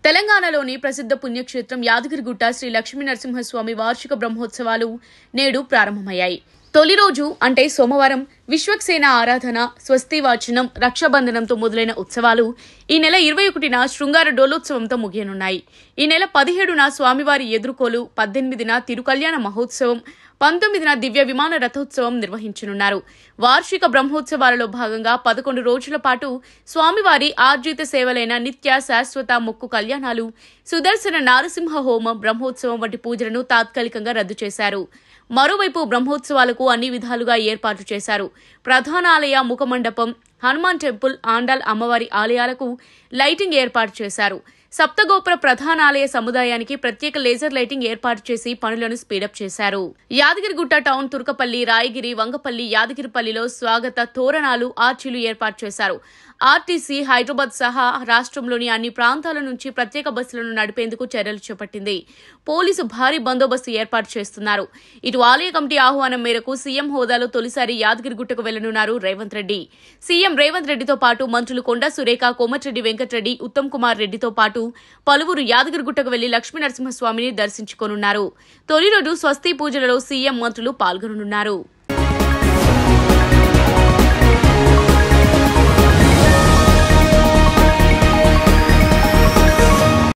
తెలంగాణలోని ప్రసిద్ధ పుణ్యక్షేత్రం యాదగిరిగుట్ట శ్రీ లక్ష్మీ నరసింహస్వామి వార్షిక బ్రహ్మోత్సవాలు నేడు ప్రారంభమయ్యాయి. తొలి రోజు అంటే సోమవారం విశ్వక్సేన ఆరాధన, స్వస్తి వాచనం, రక్షాబంధనంతో మొదలైన ఉత్సవాలు ఈ నెల 21న శృంగార డోలోత్సవంతో ముగియనున్నాయి. ఈ నెల 17న స్వామివారి ఎదుర్కోలు, 18న తిరుకల్యాణ మహోత్సవం, 19న దివ్య విమాన రథోత్సవం నిర్వహించనున్నారు. వార్షిక బ్రహ్మోత్సవాలలో భాగంగా 11 రోజుల పాటు స్వామివారి ఆర్జిత సేవలైన నిత్య శాశ్వత మొక్కు కళ్యాణాలు, సుదర్శన నారసింహ హోమం, బ్రహ్మోత్సవం వంటి పూజలను తాత్కాలికంగా రద్దు చేశారు. మరోవైపు బ్రహ్మోత్సవాలకు అన్ని విధాలుగా ఏర్పాట్లు చేశారు. ప్రధాన ఆలయ ముఖమండపం, హనుమాన్ టెంపుల్, ఆండాల్ అమ్మవారి ఆలయాలకు లైటింగ్ ఏర్పాటు చేశారు. సప్తగోపుర ప్రధానాలయ సముదాయానికి ప్రత్యేక లేజర్ లైటింగ్ ఏర్పాటు చేసి పనులను స్పీడప్ చేశారు. యాదగిరిగుట్ట టౌన్, తుర్కపల్లి, రాయగిరి, వంగపల్లి, యాదగిరిపల్లిలో స్వాగత తోరణాలు, ఆర్చీలు ఏర్పాటు చేశారు. ఆర్టీసీ హైదరాబాద్ సహా రాష్ట్రంలోని అన్ని ప్రాంతాల నుంచి ప్రత్యేక బస్సులను నడిపేందుకు చర్యలు చేపట్టింది. పోలీసు భారీ బందోబస్తు ఏర్పాటు చేస్తున్నారు. ఇటు ఆలయ కమిటీ ఆహ్వానం మేరకు సీఎం హోదాలో తొలిసారి యాదగిరిగుట్టకు వెళ్లనున్నారు రేవంత్ రెడ్డి. సీఎం రేవంత్ రెడ్డితో పాటు మంత్రులు కొండా సురేఖ, కోమటిరెడ్డి వెంకటరెడ్డి, ఉత్తమ్ కుమార్ రెడ్డితో పాటు పలువురు యాదగిరిగుట్టకు వెళ్లి లక్ష్మీ నరసింహస్వామిని దర్శించుకోనున్నారు. తొలి రోజు స్వస్తి పూజలలో సీఎం, మంత్రులు పాల్గొననున్నారు.